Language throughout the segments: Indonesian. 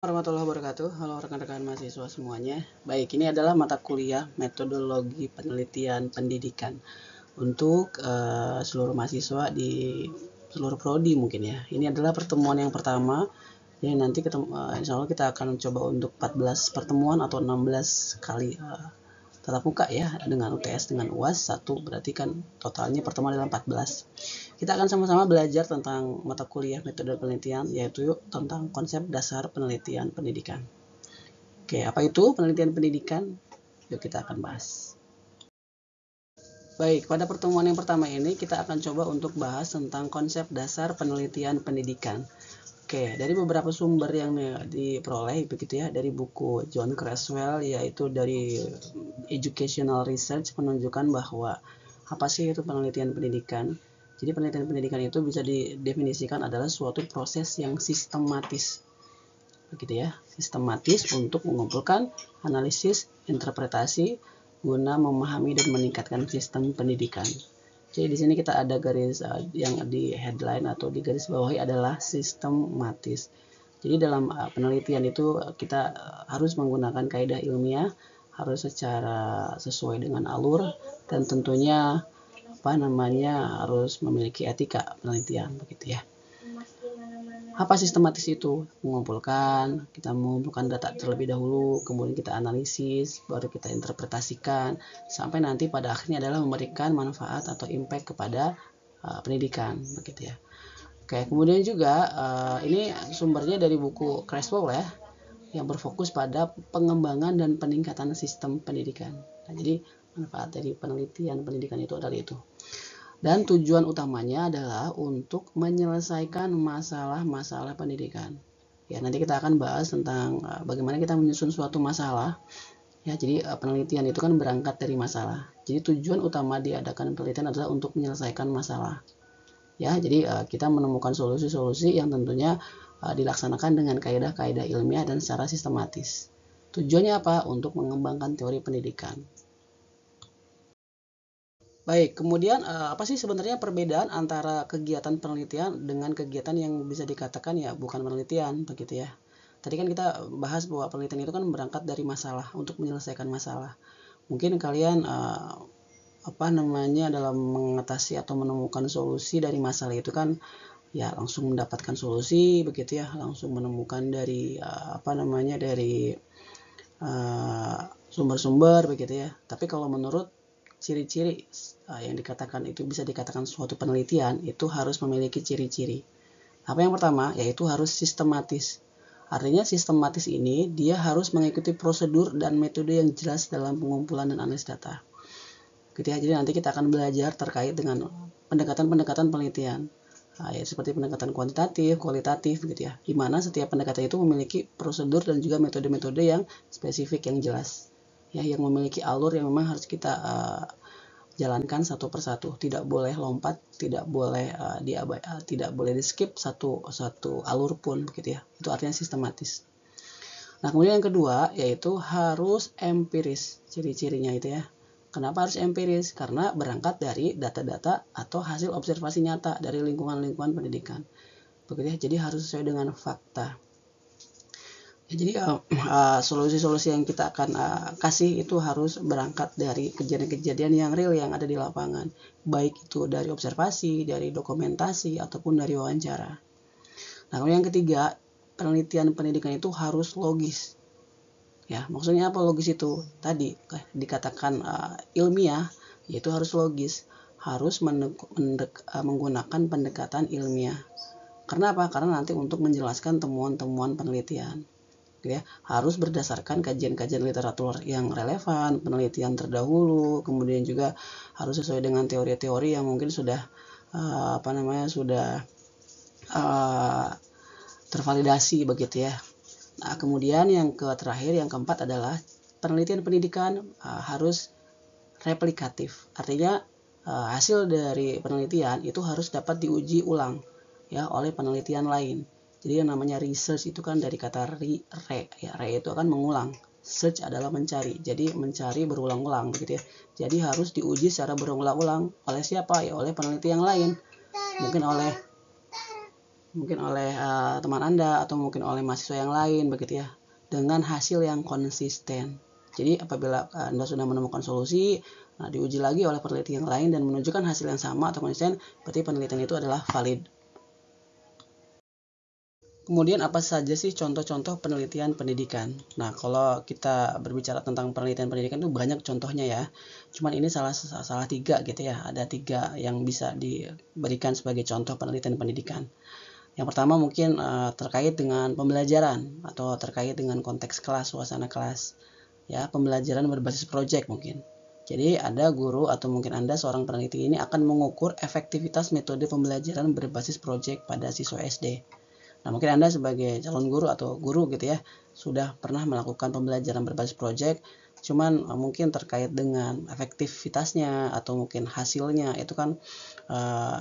Warahmatullahi wabarakatuh. Halo rekan-rekan mahasiswa semuanya. Baik, ini adalah mata kuliah metodologi penelitian pendidikan untuk seluruh mahasiswa di seluruh prodi mungkin ya. Ini adalah pertemuan yang pertama. Jadi nanti insya Allah kita akan coba untuk 14 pertemuan atau 16 kali tatap muka ya, dengan UTS dengan UAS 1, berarti kan totalnya pertemuan adalah 14. Kita akan sama-sama belajar tentang mata kuliah metode penelitian, yaitu tentang konsep dasar penelitian pendidikan. Oke, apa itu penelitian pendidikan? Yuk kita akan bahas. Baik, pada pertemuan yang pertama ini kita akan coba untuk bahas tentang konsep dasar penelitian pendidikan. Oke, dari beberapa sumber yang diperoleh begitu ya, dari buku John Creswell, yaitu dari Educational Research, menunjukkan bahwa apa sih itu penelitian pendidikan. Jadi penelitian pendidikan itu bisa didefinisikan adalah suatu proses yang sistematis, begitu ya, sistematis untuk mengumpulkan analisis, interpretasi guna memahami dan meningkatkan sistem pendidikan. Jadi di sini kita ada garis yang di headline atau di garis bawahi adalah sistematis. Jadi dalam penelitian itu kita harus menggunakan kaidah ilmiah, harus secara sesuai dengan alur, dan tentunya harus memiliki etika penelitian begitu ya. Apa sistematis itu? Kita mengumpulkan data terlebih dahulu, kemudian kita analisis, baru kita interpretasikan, sampai nanti pada akhirnya adalah memberikan manfaat atau impact kepada pendidikan, begitu ya. Oke, kemudian juga ini sumbernya dari buku Creswell ya, yang berfokus pada pengembangan dan peningkatan sistem pendidikan. Nah, jadi manfaat dari penelitian pendidikan itu adalah itu. Dan tujuan utamanya adalah untuk menyelesaikan masalah-masalah pendidikan. Ya, nanti kita akan bahas tentang bagaimana kita menyusun suatu masalah. Ya, jadi penelitian itu kan berangkat dari masalah. Jadi tujuan utama diadakan penelitian adalah untuk menyelesaikan masalah. Ya, jadi kita menemukan solusi-solusi yang tentunya dilaksanakan dengan kaidah-kaidah ilmiah dan secara sistematis. Tujuannya apa? Untuk mengembangkan teori pendidikan. Baik, kemudian apa sih sebenarnya perbedaan antara kegiatan penelitian dengan kegiatan yang bisa dikatakan ya bukan penelitian begitu ya. Tadi kan kita bahas bahwa penelitian itu kan berangkat dari masalah untuk menyelesaikan masalah. Mungkin kalian dalam mengatasi atau menemukan solusi dari masalah itu kan ya langsung mendapatkan solusi begitu ya, langsung menemukan dari dari sumber-sumber begitu ya. Tapi kalau menurut ciri-ciri yang dikatakan itu bisa dikatakan suatu penelitian itu harus memiliki ciri-ciri. Apa yang pertama? Yaitu harus sistematis. Artinya sistematis ini dia harus mengikuti prosedur dan metode yang jelas dalam pengumpulan dan analisis data. Gitu ya. Jadi nanti kita akan belajar terkait dengan pendekatan-pendekatan penelitian. Ya, seperti pendekatan kuantitatif, kualitatif gitu ya. Di mana setiap pendekatan itu memiliki prosedur dan juga metode-metode yang spesifik yang jelas. Ya, yang memiliki alur yang memang harus kita jalankan satu persatu, tidak boleh lompat, tidak boleh tidak boleh di skip satu alur pun begitu ya. Itu artinya sistematis. Nah, kemudian yang kedua yaitu harus empiris, ciri-cirinya itu ya. Kenapa harus empiris? Karena berangkat dari data-data atau hasil observasi nyata dari lingkungan-lingkungan pendidikan. Begitu ya. Jadi harus sesuai dengan fakta. Jadi solusi-solusi yang kita akan kasih itu harus berangkat dari kejadian-kejadian yang real yang ada di lapangan, baik itu dari observasi, dari dokumentasi, ataupun dari wawancara. Nah, kemudian yang ketiga, penelitian pendidikan itu harus logis. Ya, maksudnya apa logis itu? Tadi dikatakan ilmiah, yaitu harus logis, harus menggunakan pendekatan ilmiah. Karena apa? Karena nanti untuk menjelaskan temuan-temuan penelitian. Ya, harus berdasarkan kajian-kajian literatur yang relevan, penelitian terdahulu, kemudian juga harus sesuai dengan teori-teori yang mungkin sudah tervalidasi begitu ya. Nah, kemudian yang terakhir, yang keempat adalah penelitian pendidikan harus replikatif. Artinya hasil dari penelitian itu harus dapat diuji ulang ya oleh penelitian lain. Jadi yang namanya research itu kan dari kata re itu akan mengulang. Search adalah mencari. Jadi mencari berulang-ulang begitu ya. Jadi harus diuji secara berulang-ulang oleh siapa? Ya oleh peneliti yang lain. Mungkin oleh mungkin oleh teman Anda atau mungkin oleh mahasiswa yang lain begitu ya, dengan hasil yang konsisten. Jadi apabila Anda sudah menemukan solusi, nah diuji lagi oleh peneliti yang lain dan menunjukkan hasil yang sama atau konsisten, berarti penelitian itu adalah valid. Kemudian apa saja sih contoh-contoh penelitian pendidikan? Nah, kalau kita berbicara tentang penelitian pendidikan itu banyak contohnya ya. Cuman ini salah tiga gitu ya. Ada tiga yang bisa diberikan sebagai contoh penelitian pendidikan. Yang pertama mungkin terkait dengan pembelajaran atau terkait dengan konteks kelas, suasana kelas. Ya, pembelajaran berbasis proyek mungkin. Jadi ada guru atau mungkin Anda seorang peneliti ini akan mengukur efektivitas metode pembelajaran berbasis proyek pada siswa SD. Nah, mungkin Anda sebagai calon guru atau guru gitu ya, sudah pernah melakukan pembelajaran berbasis proyek, cuman mungkin terkait dengan efektivitasnya atau mungkin hasilnya itu kan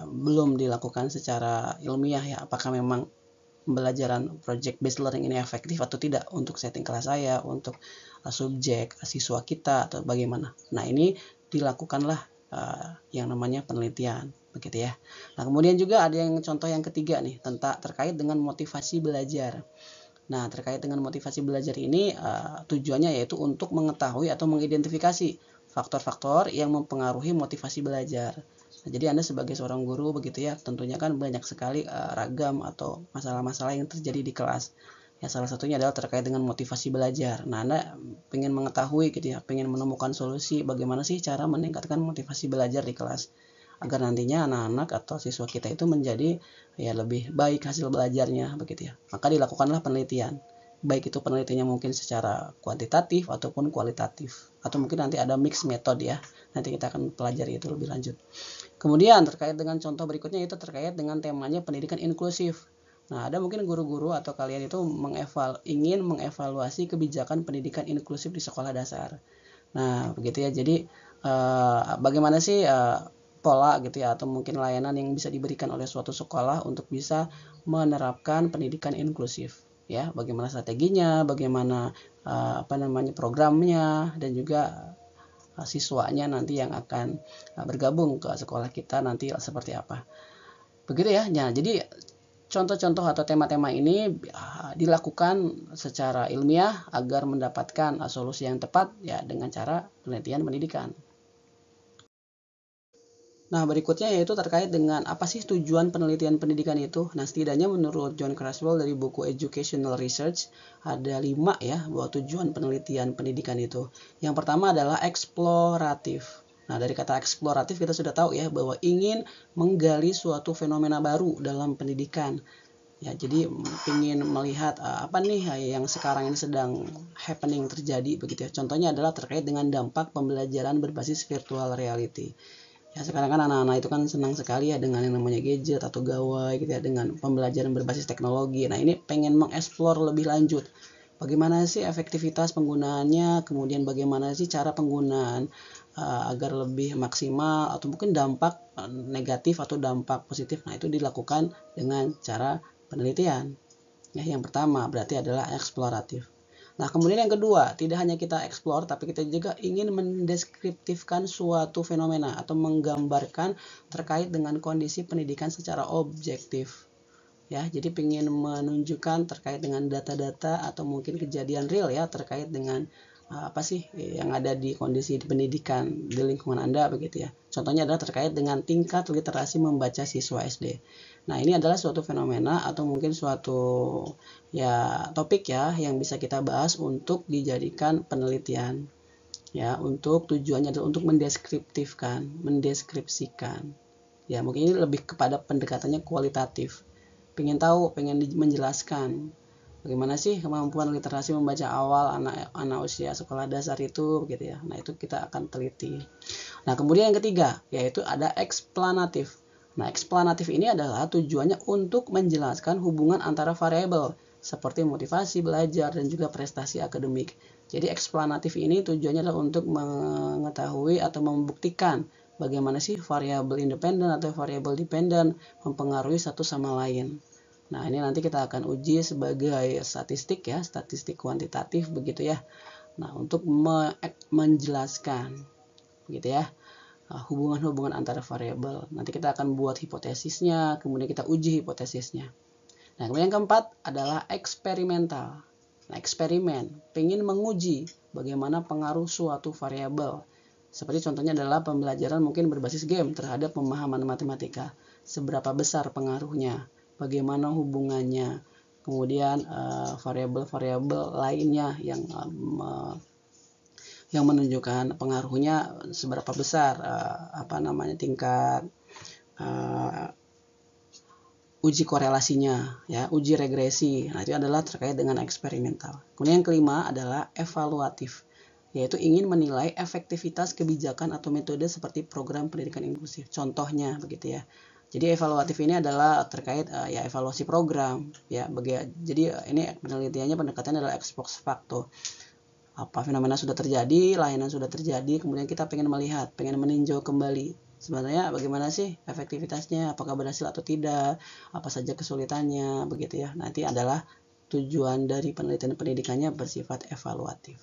belum dilakukan secara ilmiah ya, apakah memang pembelajaran project based learning ini efektif atau tidak untuk setting kelas saya, untuk subjek siswa kita atau bagaimana. Nah, ini dilakukanlah yang namanya penelitian begitu ya. Nah, kemudian juga ada yang contoh yang ketiga nih tentang terkait dengan motivasi belajar. Nah, terkait dengan motivasi belajar ini tujuannya yaitu untuk mengetahui atau mengidentifikasi faktor-faktor yang mempengaruhi motivasi belajar. Nah, jadi Anda sebagai seorang guru begitu ya, tentunya kan banyak sekali ragam atau masalah-masalah yang terjadi di kelas. Ya, salah satunya adalah terkait dengan motivasi belajar. Nah, Anda ingin mengetahui gitu ya, ingin menemukan solusi bagaimana sih cara meningkatkan motivasi belajar di kelas agar nantinya anak-anak atau siswa kita itu menjadi ya lebih baik hasil belajarnya begitu ya. Maka dilakukanlah penelitian. Baik itu penelitiannya mungkin secara kuantitatif ataupun kualitatif. Atau mungkin nanti ada mix metode ya. Nanti kita akan pelajari itu lebih lanjut. Kemudian terkait dengan contoh berikutnya itu terkait dengan temanya pendidikan inklusif. Nah, ada mungkin guru-guru atau kalian itu ingin mengevaluasi kebijakan pendidikan inklusif di sekolah dasar. Nah, begitu ya. Jadi bagaimana sih pola gitu ya atau mungkin layanan yang bisa diberikan oleh suatu sekolah untuk bisa menerapkan pendidikan inklusif ya, bagaimana strateginya, bagaimana programnya dan juga siswanya nanti yang akan bergabung ke sekolah kita nanti seperti apa. Begitu ya. Nah, jadi contoh-contoh atau tema-tema ini dilakukan secara ilmiah agar mendapatkan solusi yang tepat ya dengan cara penelitian pendidikan. Nah, berikutnya yaitu terkait dengan apa sih tujuan penelitian pendidikan itu. Nah, setidaknya menurut John Creswell dari buku Educational Research, ada 5 ya bahwa tujuan penelitian pendidikan itu. Yang pertama adalah eksploratif. Nah, dari kata eksploratif kita sudah tahu ya bahwa ingin menggali suatu fenomena baru dalam pendidikan. Ya, jadi ingin melihat apa nih yang sekarang ini sedang happening terjadi begitu ya. Contohnya adalah terkait dengan dampak pembelajaran berbasis virtual reality. Ya, sekarang kan anak-anak itu kan senang sekali ya dengan yang namanya gadget atau gawai gitu ya, dengan pembelajaran berbasis teknologi. Nah, ini pengen mengeksplor lebih lanjut. Bagaimana sih efektivitas penggunaannya, kemudian bagaimana sih cara penggunaan agar lebih maksimal atau mungkin dampak negatif atau dampak positif. Nah, itu dilakukan dengan cara penelitian. Ya, yang pertama berarti adalah eksploratif. Nah, kemudian yang kedua, tidak hanya kita eksplor, tapi kita juga ingin mendeskriptifkan suatu fenomena atau menggambarkan terkait dengan kondisi pendidikan secara objektif. Ya, jadi ingin menunjukkan terkait dengan data-data atau mungkin kejadian real ya terkait dengan apa sih yang ada di kondisi pendidikan di lingkungan Anda begitu ya. Contohnya adalah terkait dengan tingkat literasi membaca siswa SD. Nah, ini adalah suatu fenomena atau mungkin suatu ya topik ya yang bisa kita bahas untuk dijadikan penelitian. Ya, untuk tujuannya adalah untuk mendeskripsikan. Ya, mungkin ini lebih kepada pendekatannya kualitatif. Pengen tahu, pengen menjelaskan bagaimana sih kemampuan literasi membaca awal anak usia sekolah dasar itu gitu ya. Nah, itu kita akan teliti. Nah, kemudian yang ketiga yaitu ada eksplanatif. Nah, eksplanatif ini adalah tujuannya untuk menjelaskan hubungan antara variabel seperti motivasi belajar dan juga prestasi akademik. Jadi eksplanatif ini tujuannya adalah untuk mengetahui atau membuktikan bagaimana sih variabel independen atau variabel dependen mempengaruhi satu sama lain. Nah, ini nanti kita akan uji sebagai statistik ya, statistik kuantitatif begitu ya. Nah, untuk menjelaskan begitu ya hubungan-hubungan antara variabel. Nanti kita akan buat hipotesisnya, kemudian kita uji hipotesisnya. Nah, kemudian yang keempat adalah eksperimental. Nah, eksperimen, ingin menguji bagaimana pengaruh suatu variabel. Seperti contohnya adalah pembelajaran mungkin berbasis game terhadap pemahaman matematika. Seberapa besar pengaruhnya, bagaimana hubungannya, kemudian variabel-variabel lainnya yang menunjukkan pengaruhnya seberapa besar, tingkat uji korelasinya, ya, uji regresi. Nah, itu adalah terkait dengan eksperimental. Kemudian yang kelima adalah evaluatif, yaitu ingin menilai efektivitas kebijakan atau metode seperti program pendidikan inklusif. Contohnya begitu ya. Jadi evaluatif ini adalah terkait evaluasi program, ya. Jadi ini penelitiannya pendekatannya adalah ex post facto. Apa fenomena sudah terjadi, layanan sudah terjadi, kemudian kita pengen melihat, pengen meninjau kembali sebenarnya bagaimana sih efektivitasnya, apakah berhasil atau tidak, apa saja kesulitannya, begitu ya. Nanti adalah tujuan dari penelitian pendidikannya bersifat evaluatif.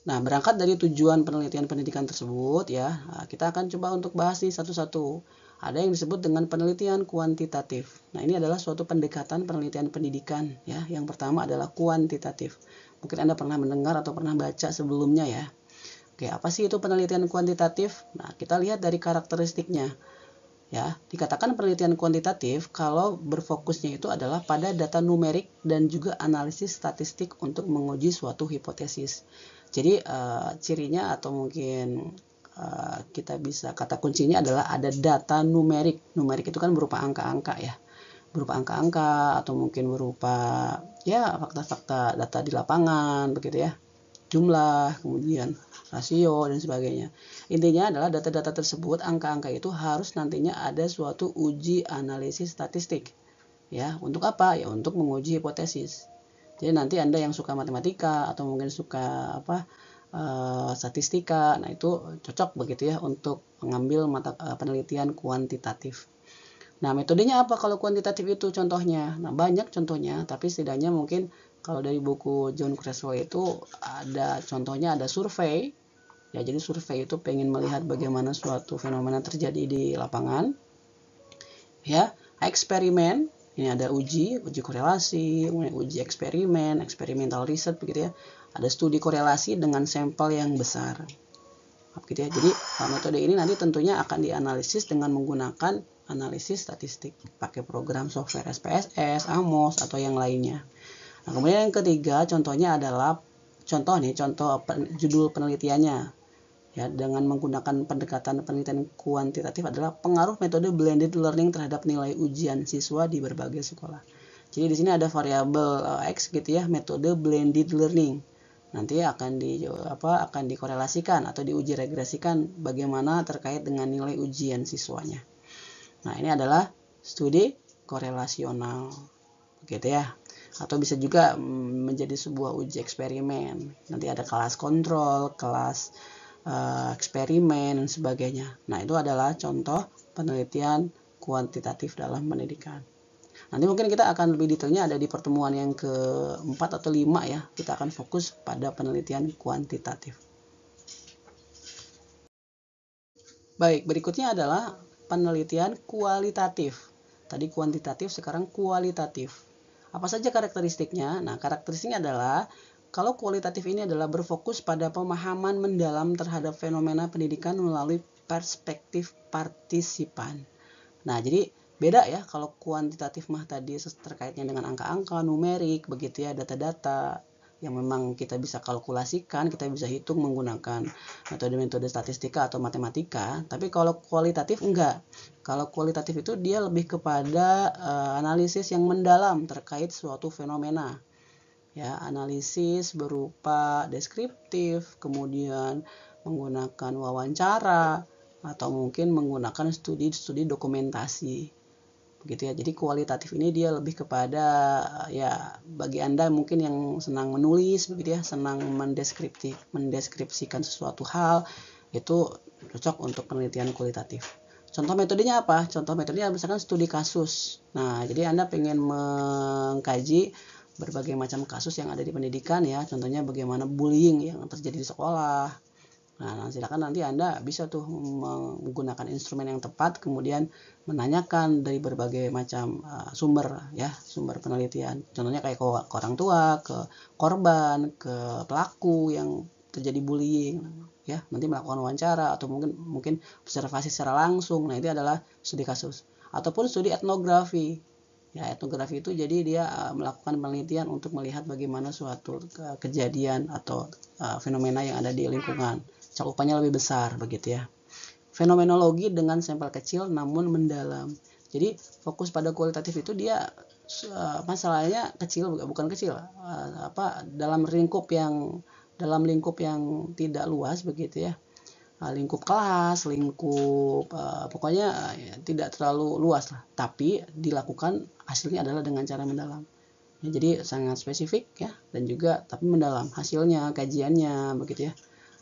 Nah, berangkat dari tujuan penelitian pendidikan tersebut ya, kita akan coba untuk bahas nih satu-satu. Ada yang disebut dengan penelitian kuantitatif. Nah, ini adalah suatu pendekatan penelitian pendidikan ya. Yang pertama adalah kuantitatif. Mungkin Anda pernah mendengar atau pernah baca sebelumnya ya. Oke, apa sih itu penelitian kuantitatif? Nah, kita lihat dari karakteristiknya. Ya, dikatakan penelitian kuantitatif kalau berfokusnya itu adalah pada data numerik dan juga analisis statistik untuk menguji suatu hipotesis. Jadi cirinya atau mungkin kita bisa kata kuncinya adalah ada data numerik. Numerik itu kan berupa angka-angka ya. Berupa angka-angka atau mungkin berupa ya fakta-fakta data di lapangan begitu ya. Jumlah, kemudian rasio dan sebagainya. Intinya adalah data-data tersebut, angka-angka itu harus nantinya ada suatu uji analisis statistik. Ya, untuk apa? Ya untuk menguji hipotesis. Jadi nanti Anda yang suka matematika atau mungkin suka statistika, nah itu cocok begitu ya untuk mengambil penelitian kuantitatif. Nah, metodenya apa kalau kuantitatif itu contohnya? Nah, banyak contohnya, tapi setidaknya mungkin kalau dari buku John Creswell itu ada contohnya, ada survei. Ya, jadi survei itu pengen melihat bagaimana suatu fenomena terjadi di lapangan. Ya, eksperimen, ini ada uji korelasi, uji eksperimen, experimental research begitu ya. Ada studi korelasi dengan sampel yang besar. Begitu ya. Jadi metode ini nanti tentunya akan dianalisis dengan menggunakan analisis statistik pakai program software SPSS, AMOS atau yang lainnya. Nah, kemudian yang ketiga contohnya adalah contoh judul penelitiannya ya, dengan menggunakan pendekatan penelitian kuantitatif adalah pengaruh metode blended learning terhadap nilai ujian siswa di berbagai sekolah. Jadi di sini ada variabel X gitu ya, metode blended learning. Nanti akan dikorelasikan atau diuji regresikan bagaimana terkait dengan nilai ujian siswanya. Nah, ini adalah studi korelasional. Begitu ya. Atau bisa juga menjadi sebuah uji eksperimen. Nanti ada kelas kontrol, kelas eksperimen dan sebagainya. Nah, itu adalah contoh penelitian kuantitatif dalam pendidikan. Nanti mungkin kita akan lebih detailnya ada di pertemuan yang ke-4 atau 5 ya. Kita akan fokus pada penelitian kuantitatif. Baik, berikutnya adalah penelitian kualitatif. Tadi kuantitatif, sekarang kualitatif. Apa saja karakteristiknya? Nah, karakteristiknya adalah kalau kualitatif ini adalah berfokus pada pemahaman mendalam terhadap fenomena pendidikan melalui perspektif partisipan. Nah, jadi beda ya kalau kuantitatif mah tadi terkaitnya dengan angka-angka, numerik, begitu ya, data-data yang memang kita bisa kalkulasikan, kita bisa hitung menggunakan metode-metode statistika atau matematika. Tapi kalau kualitatif enggak. Kalau kualitatif itu dia lebih kepada analisis yang mendalam terkait suatu fenomena. Ya, analisis berupa deskriptif, kemudian menggunakan wawancara atau mungkin menggunakan studi dokumentasi. Begitu ya. Jadi kualitatif ini dia lebih kepada ya bagi Anda mungkin yang senang menulis begitu ya, senang mendeskripsikan sesuatu hal, itu cocok untuk penelitian kualitatif. Contoh metodenya apa? Contoh metodenya misalkan studi kasus. Nah, jadi Anda pengen mengkaji berbagai macam kasus yang ada di pendidikan ya. Contohnya bagaimana bullying yang terjadi di sekolah. Nah, silakan nanti Anda bisa tuh menggunakan instrumen yang tepat, kemudian menanyakan dari berbagai macam sumber ya, sumber penelitian. Contohnya kayak ke orang tua, ke korban, ke pelaku yang terjadi bullying ya, nanti melakukan wawancara atau mungkin observasi secara langsung. Nah, itu adalah studi kasus. Ataupun studi etnografi. Ya, etnografi itu jadi dia melakukan penelitian untuk melihat bagaimana suatu kejadian atau fenomena yang ada di lingkungan. Cakupannya lebih besar begitu ya. Fenomenologi dengan sampel kecil namun mendalam. Jadi fokus pada kualitatif itu dia masalahnya kecil, bukan kecil, dalam lingkup yang tidak luas begitu ya. Lingkup kelas, lingkup pokoknya tidak terlalu luas lah, tapi dilakukan hasilnya adalah dengan cara mendalam. Ya, jadi sangat spesifik ya, dan juga tapi mendalam hasilnya, kajiannya begitu ya,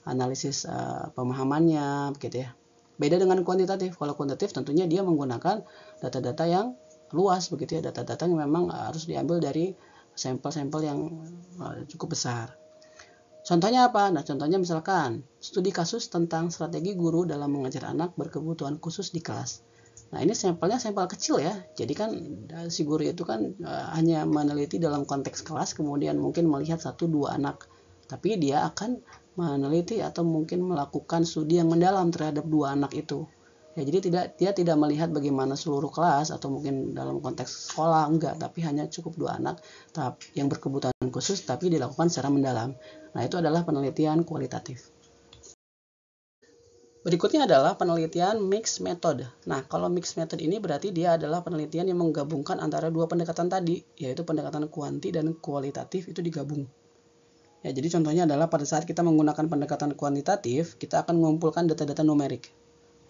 analisis pemahamannya begitu ya. Beda dengan kuantitatif. Kalau kuantitatif tentunya dia menggunakan data-data yang luas begitu ya, data-data yang memang harus diambil dari sampel-sampel yang cukup besar. Contohnya apa? Nah, contohnya misalkan studi kasus tentang strategi guru dalam mengajar anak berkebutuhan khusus di kelas. Nah, ini sampelnya sampel kecil ya. Jadi kan si guru itu kan hanya meneliti dalam konteks kelas, kemudian mungkin melihat 1-2 anak. Tapi dia akan meneliti atau mungkin melakukan studi yang mendalam terhadap 2 anak itu. Ya, jadi dia tidak melihat bagaimana seluruh kelas atau mungkin dalam konteks sekolah, enggak, tapi hanya cukup 2 anak yang berkebutuhan khusus, tapi dilakukan secara mendalam. Nah, itu adalah penelitian kualitatif. Berikutnya adalah penelitian mixed method. Nah, kalau mixed method ini berarti dia adalah penelitian yang menggabungkan antara dua pendekatan tadi, yaitu pendekatan kuanti dan kualitatif itu digabung. Ya, jadi contohnya adalah pada saat kita menggunakan pendekatan kuantitatif, kita akan mengumpulkan data-data numerik.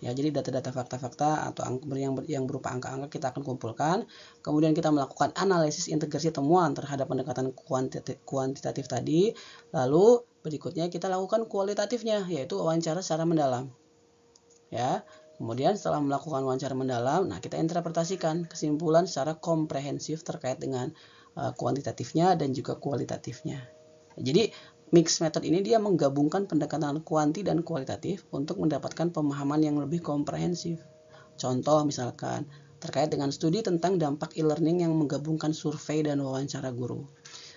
Ya, jadi data-data fakta-fakta atau yang berupa angka-angka kita akan kumpulkan. Kemudian kita melakukan analisis integrasi temuan terhadap pendekatan kuantitatif tadi. Lalu berikutnya kita lakukan kualitatifnya, yaitu wawancara secara mendalam. Ya, kemudian setelah melakukan wawancara mendalam, nah kita interpretasikan kesimpulan secara komprehensif terkait dengan kuantitatifnya dan juga kualitatifnya. Jadi mixed method ini dia menggabungkan pendekatan kuanti dan kualitatif untuk mendapatkan pemahaman yang lebih komprehensif. Contoh misalkan terkait dengan studi tentang dampak e-learning yang menggabungkan survei dan wawancara guru.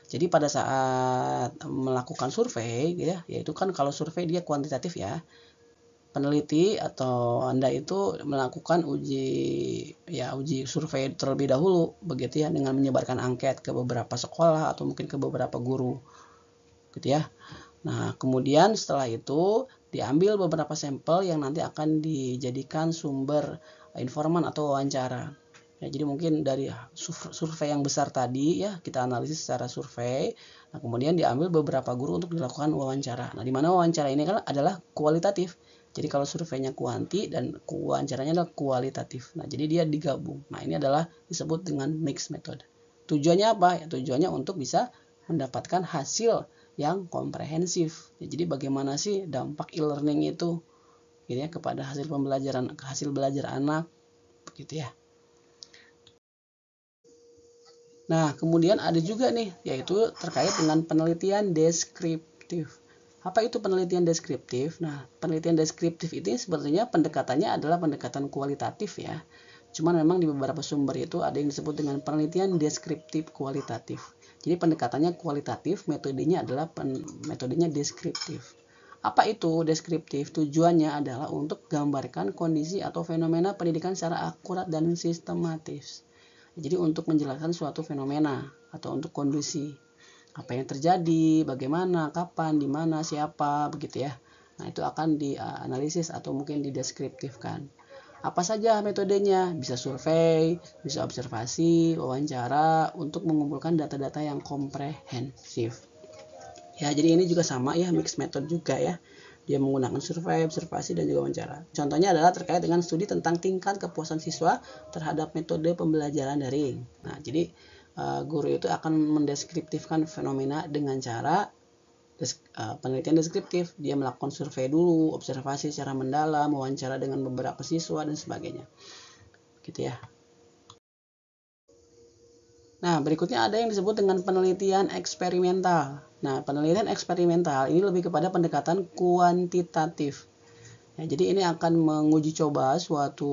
Jadi pada saat melakukan survei ya, yaitu kan kalau survei dia kuantitatif ya. Peneliti atau Anda itu melakukan uji survei terlebih dahulu begitu ya, dengan menyebarkan angket ke beberapa sekolah atau mungkin ke beberapa guru. Gitu ya. Nah, kemudian setelah itu diambil beberapa sampel yang nanti akan dijadikan sumber informan atau wawancara. Ya, jadi mungkin dari survei yang besar tadi ya, kita analisis secara survei. Nah, kemudian diambil beberapa guru untuk dilakukan wawancara. Nah, di mana wawancara ini kan adalah kualitatif. Jadi kalau surveinya kuanti dan wawancaranya adalah kualitatif. Nah, jadi dia digabung. Nah, ini adalah disebut dengan mixed method. Tujuannya apa? Ya, tujuannya untuk bisa mendapatkan hasil yang komprehensif. Ya, jadi bagaimana sih dampak e-learning itu gitu ya kepada hasil belajar anak begitu ya. Nah, kemudian ada juga nih yaitu terkait dengan penelitian deskriptif. Apa itu penelitian deskriptif? Nah, penelitian deskriptif ini sebenarnya pendekatannya adalah pendekatan kualitatif ya. Cuman memang di beberapa sumber itu ada yang disebut dengan penelitian deskriptif kualitatif. Jadi pendekatannya kualitatif, metodenya adalah metodenya deskriptif. Apa itu deskriptif? Tujuannya adalah untuk gambarkan kondisi atau fenomena pendidikan secara akurat dan sistematis. Jadi untuk menjelaskan suatu fenomena atau untuk kondisi. Apa yang terjadi, bagaimana, kapan, di mana, siapa, begitu ya. Nah, itu akan dianalisis atau mungkin dideskriptifkan. Apa saja metodenya? Bisa survei, bisa observasi, wawancara untuk mengumpulkan data-data yang komprehensif. Ya, jadi ini juga sama ya, mixed method juga ya. Dia menggunakan survei, observasi, dan juga wawancara. Contohnya adalah terkait dengan studi tentang tingkat kepuasan siswa terhadap metode pembelajaran daring. Nah, jadi guru itu akan mendeskriptifkan fenomena dengan cara penelitian deskriptif. Dia melakukan survei dulu, observasi secara mendalam, wawancara dengan beberapa siswa dan sebagainya. Gitu ya. Nah, berikutnya ada yang disebut dengan penelitian eksperimental. Nah, penelitian eksperimental ini lebih kepada pendekatan kuantitatif. Ya, jadi ini akan menguji coba suatu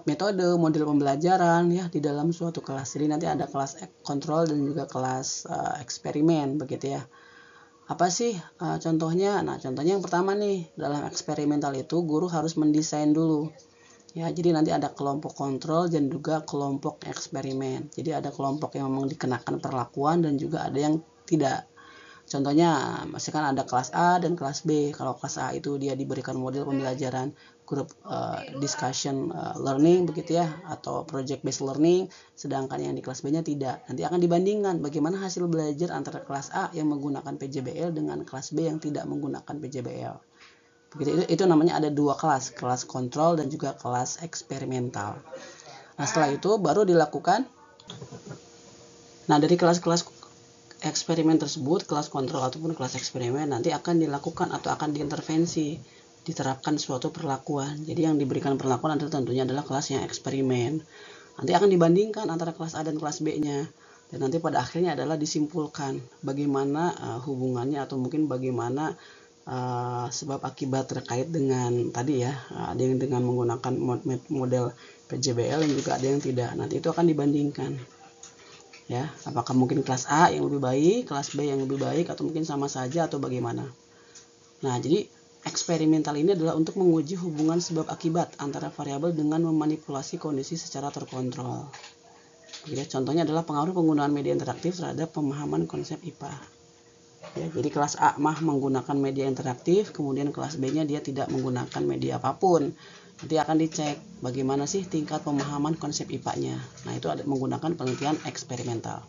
metode model pembelajaran ya di dalam suatu kelas. Jadi nanti ada kelas kontrol dan juga kelas eksperimen begitu ya. Apa sih contohnya? Nah, contohnya yang pertama nih, dalam eksperimental itu guru harus mendesain dulu. Ya, jadi nanti ada kelompok kontrol dan juga kelompok eksperimen. Jadi ada kelompok yang memang dikenakan perlakuan dan juga ada yang tidak. Contohnya, misalkan ada kelas A dan kelas B. Kalau kelas A itu dia diberikan model pembelajaran group discussion learning begitu ya, atau project based learning, sedangkan yang di kelas B-nya tidak. Nanti akan dibandingkan bagaimana hasil belajar antara kelas A yang menggunakan PJBL dengan kelas B yang tidak menggunakan PJBL. Begitu, itu namanya ada dua kelas kontrol dan juga kelas eksperimental. Nah, setelah itu baru dilakukan. Nah, dari kelas-kelas eksperimen tersebut, kelas kontrol ataupun kelas eksperimen, nanti akan dilakukan atau akan diintervensi, diterapkan suatu perlakuan. Jadi yang diberikan perlakuan adalah tentunya adalah kelas yang eksperimen. Nanti akan dibandingkan antara kelas A dan kelas B-nya. Dan nanti pada akhirnya adalah disimpulkan bagaimana hubungannya atau mungkin bagaimana sebab akibat terkait dengan tadi ya, ada yang dengan menggunakan model PJBL dan juga ada yang tidak. Nanti itu akan dibandingkan. Ya, apakah mungkin kelas A yang lebih baik, kelas B yang lebih baik, atau mungkin sama saja atau bagaimana. Nah, jadi eksperimental ini adalah untuk menguji hubungan sebab akibat antara variabel dengan memanipulasi kondisi secara terkontrol. Jadi, contohnya adalah pengaruh penggunaan media interaktif terhadap pemahaman konsep IPA. Ya, jadi kelas A menggunakan media interaktif, kemudian kelas B-nya dia tidak menggunakan media apapun. Nanti akan dicek bagaimana sih tingkat pemahaman konsep IPA-nya. Nah, itu ada menggunakan penelitian eksperimental.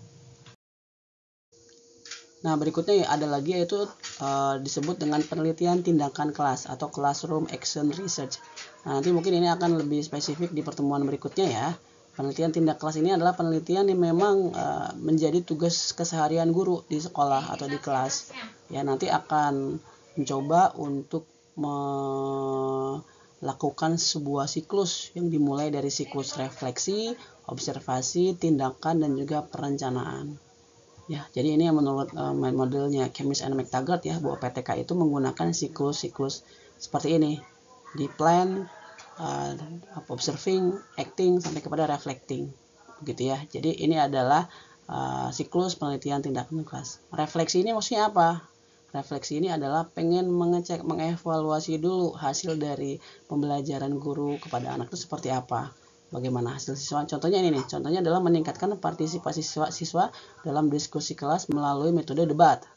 Nah, berikutnya ada lagi yaitu disebut dengan penelitian tindakan kelas atau classroom action research. Nah, nanti mungkin ini akan lebih spesifik di pertemuan berikutnya ya. Penelitian tindak kelas ini adalah penelitian yang memang menjadi tugas keseharian guru di sekolah atau di kelas. Ya, nanti akan mencoba untuk melakukan sebuah siklus yang dimulai dari siklus refleksi, observasi, tindakan, dan juga perencanaan. Ya, jadi ini yang menurut modelnya Chemist and McTaggart ya, bahwa PTK itu menggunakan siklus-siklus seperti ini. Di plan, observing, acting, sampai kepada reflecting. Begitu ya. Jadi ini adalah siklus penelitian tindakan kelas. Refleksi ini maksudnya apa? Refleksi ini adalah pengen mengecek, mengevaluasi dulu hasil dari pembelajaran guru kepada anak itu seperti apa. Bagaimana hasil siswa? Contohnya ini nih, contohnya adalah meningkatkan partisipasi siswa dalam diskusi kelas melalui metode debat.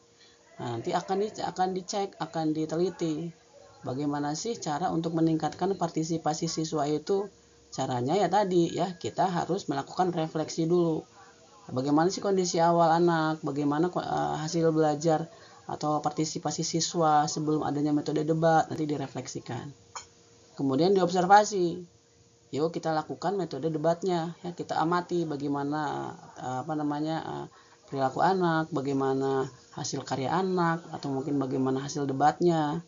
Nah, nanti akan dicek, akan diteliti. Bagaimana sih cara untuk meningkatkan partisipasi siswa itu? Caranya ya tadi ya, kita harus melakukan refleksi dulu. Bagaimana sih kondisi awal anak? Bagaimana hasil belajar atau partisipasi siswa sebelum adanya metode debat, nanti direfleksikan. Kemudian diobservasi. Yuk kita lakukan metode debatnya, ya kita amati bagaimana perilaku anak, bagaimana hasil karya anak, atau mungkin bagaimana hasil debatnya,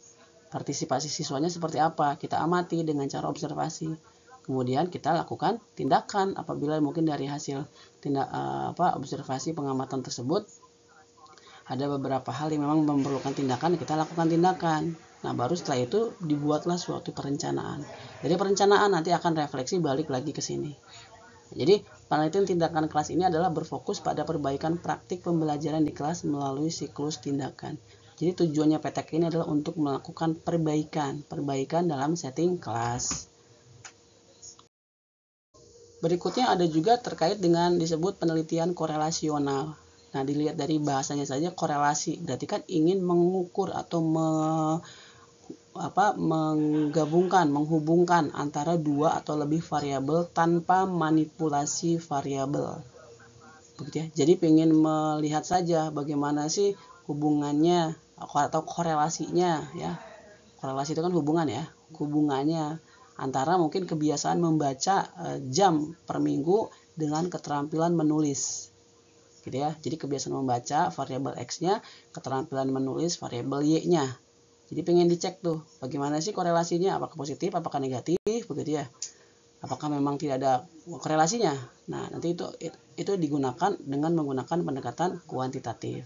partisipasi siswanya seperti apa, kita amati dengan cara observasi. Kemudian kita lakukan tindakan apabila mungkin dari hasil observasi pengamatan tersebut ada beberapa hal yang memang memerlukan tindakan, kita lakukan tindakan. Nah, baru setelah itu dibuatlah suatu perencanaan. Jadi perencanaan nanti akan refleksi balik lagi ke sini. Jadi penelitian tindakan kelas ini adalah berfokus pada perbaikan praktik pembelajaran di kelas melalui siklus tindakan. Jadi tujuannya PTK ini adalah untuk melakukan perbaikan dalam setting kelas. Berikutnya ada juga terkait dengan disebut penelitian korelasional. Nah, dilihat dari bahasanya saja korelasi, berarti kan ingin mengukur atau menghubungkan antara dua atau lebih variabel tanpa manipulasi variabel. Begitu ya. Jadi ingin melihat saja bagaimana sih hubungannya atau korelasinya ya. Korelasi itu kan hubungan ya. Hubungannya antara mungkin kebiasaan membaca jam per minggu dengan keterampilan menulis. Gitu ya. Jadi kebiasaan membaca variabel X-nya, keterampilan menulis variabel Y-nya. Jadi pengen dicek tuh bagaimana sih korelasinya, apakah positif, apakah negatif, begitu ya. Apakah memang tidak ada korelasinya? Nah, nanti itu digunakan dengan menggunakan pendekatan kuantitatif.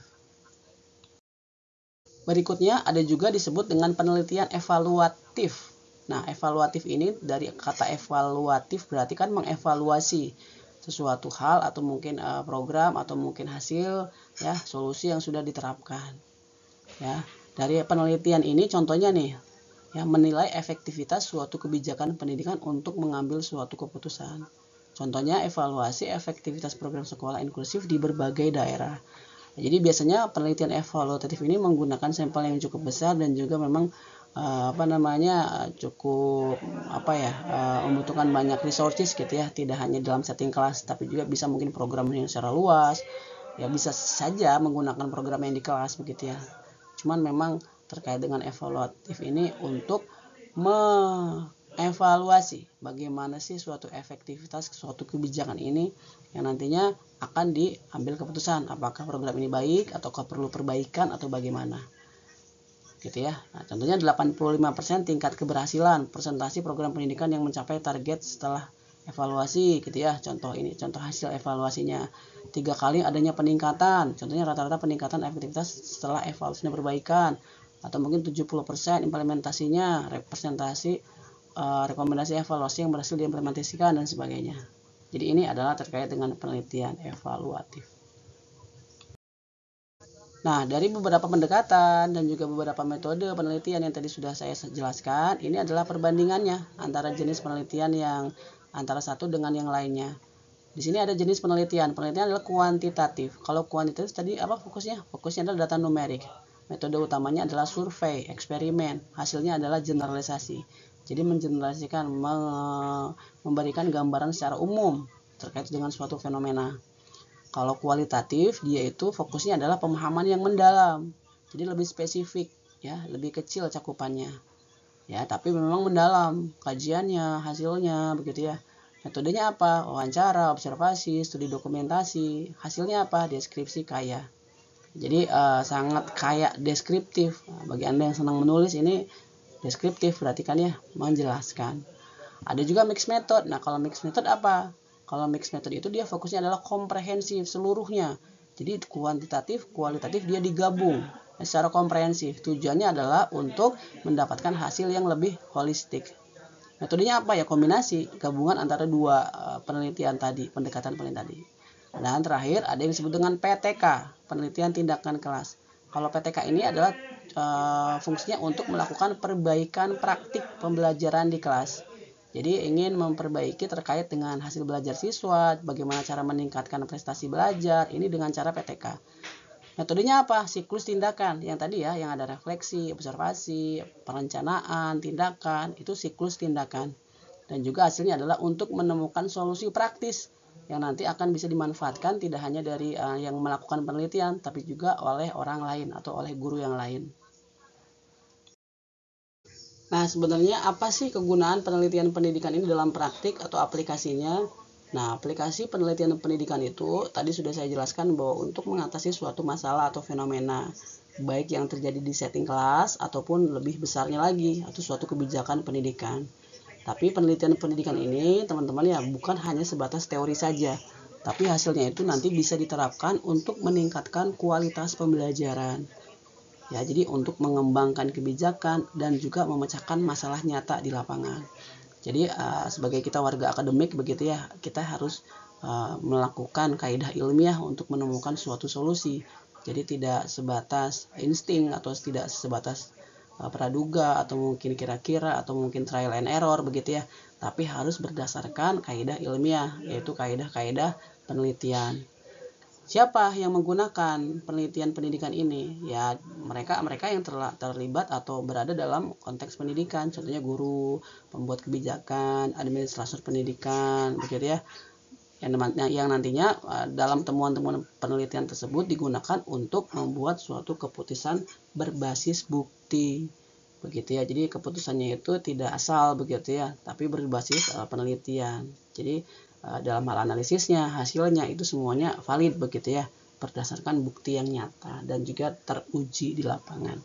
Berikutnya ada juga disebut dengan penelitian evaluatif. Nah, evaluatif ini dari kata evaluatif berarti kan mengevaluasi sesuatu hal atau mungkin program atau mungkin hasil ya, solusi yang sudah diterapkan. Ya, dari penelitian ini contohnya nih, ya, menilai efektivitas suatu kebijakan pendidikan untuk mengambil suatu keputusan. Contohnya evaluasi efektivitas program sekolah inklusif di berbagai daerah. Jadi biasanya penelitian evaluatif ini menggunakan sampel yang cukup besar dan juga memang cukup membutuhkan banyak resources gitu ya, tidak hanya dalam setting kelas tapi juga bisa mungkin program yang secara luas ya, bisa saja menggunakan program yang di kelas begitu ya. Cuman memang terkait dengan evaluatif ini untuk mengevaluasi bagaimana sih suatu efektivitas suatu kebijakan ini yang nantinya akan diambil keputusan apakah program ini baik ataukah perlu perbaikan atau bagaimana gitu ya. Nah, contohnya 85% tingkat keberhasilan presentasi program pendidikan yang mencapai target setelah evaluasi gitu ya. Contoh hasil evaluasinya 3 kali adanya peningkatan, contohnya rata-rata peningkatan efektivitas setelah evaluasinya perbaikan, atau mungkin 70% implementasinya rekomendasi evaluasi yang berhasil diimplementasikan dan sebagainya. Jadi ini adalah terkait dengan penelitian evaluatif. Nah, dari beberapa pendekatan dan juga beberapa metode penelitian yang tadi sudah saya jelaskan, ini adalah perbandingannya antara jenis penelitian yang antara satu dengan yang lainnya. Di sini ada jenis penelitian. Penelitian adalah kuantitatif. Kalau kuantitatif tadi apa fokusnya? Fokusnya adalah data numerik. Metode utamanya adalah survei, eksperimen. Hasilnya adalah generalisasi. Jadi mengeneralisasikan, memberikan gambaran secara umum terkait dengan suatu fenomena. Kalau kualitatif, dia itu fokusnya adalah pemahaman yang mendalam. Jadi lebih spesifik, ya, lebih kecil cakupannya. Ya, tapi memang mendalam kajiannya, hasilnya, begitu ya. Metodenya apa? Wawancara, observasi, studi dokumentasi. Hasilnya apa? Deskripsi kaya. Jadi sangat kaya deskriptif. Nah, bagi Anda yang senang menulis ini deskriptif berarti kan ya, menjelaskan. Ada juga mixed method. Nah, kalau mixed method apa? Kalau mixed method itu dia fokusnya adalah komprehensif seluruhnya. Jadi kuantitatif, kualitatif dia digabung secara komprehensif. Tujuannya adalah untuk mendapatkan hasil yang lebih holistik. Metodenya apa ya? Kombinasi, gabungan antara dua penelitian tadi, pendekatan penelitian tadi. Dan terakhir ada yang disebut dengan PTK, penelitian tindakan kelas. Kalau PTK ini adalah fungsinya untuk melakukan perbaikan praktik pembelajaran di kelas. Jadi ingin memperbaiki terkait dengan hasil belajar siswa, bagaimana cara meningkatkan prestasi belajar, ini dengan cara PTK. Metodenya apa? Siklus tindakan. Yang tadi ya, yang ada refleksi, observasi, perencanaan, tindakan, itu siklus tindakan. Dan juga hasilnya adalah untuk menemukan solusi praktis yang nanti akan bisa dimanfaatkan tidak hanya dari yang melakukan penelitian, tapi juga oleh orang lain atau oleh guru yang lain. Nah, sebenarnya apa sih kegunaan penelitian pendidikan ini dalam praktik atau aplikasinya? Nah, aplikasi penelitian pendidikan itu tadi sudah saya jelaskan bahwa untuk mengatasi suatu masalah atau fenomena, baik yang terjadi di setting kelas ataupun lebih besarnya lagi, atau suatu kebijakan pendidikan. Tapi penelitian pendidikan ini, teman-teman ya, bukan hanya sebatas teori saja, tapi hasilnya itu nanti bisa diterapkan untuk meningkatkan kualitas pembelajaran. Ya, jadi untuk mengembangkan kebijakan dan juga memecahkan masalah nyata di lapangan. Jadi sebagai kita warga akademik begitu ya, kita harus melakukan kaidah ilmiah untuk menemukan suatu solusi. Jadi tidak sebatas insting atau tidak sebatas praduga atau mungkin kira-kira atau mungkin trial and error begitu ya, tapi harus berdasarkan kaidah ilmiah, yaitu kaidah-kaidah penelitian. Siapa yang menggunakan penelitian pendidikan ini? Ya, mereka yang terlibat atau berada dalam konteks pendidikan, contohnya guru, pembuat kebijakan, administrator pendidikan, begitu ya. Yang nantinya dalam temuan-temuan penelitian tersebut digunakan untuk membuat suatu keputusan berbasis bukti, begitu ya. Jadi keputusannya itu tidak asal begitu ya, tapi berbasis penelitian. Jadi dalam hal analisisnya, hasilnya itu semuanya valid begitu ya, berdasarkan bukti yang nyata dan juga teruji di lapangan.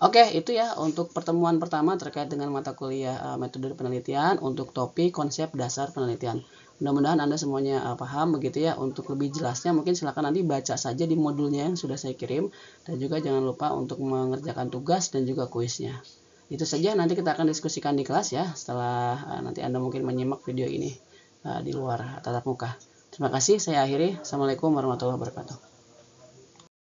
Oke, itu ya untuk pertemuan pertama terkait dengan mata kuliah metode penelitian untuk topik konsep dasar penelitian. Mudah-mudahan Anda semuanya paham begitu ya. Untuk lebih jelasnya mungkin silakan nanti baca saja di modulnya yang sudah saya kirim, dan juga jangan lupa untuk mengerjakan tugas dan juga kuisnya. Itu saja, nanti kita akan diskusikan di kelas ya setelah nanti Anda mungkin menyimak video ini di luar tatap muka. Terima kasih, saya akhiri. Assalamualaikum warahmatullahi wabarakatuh.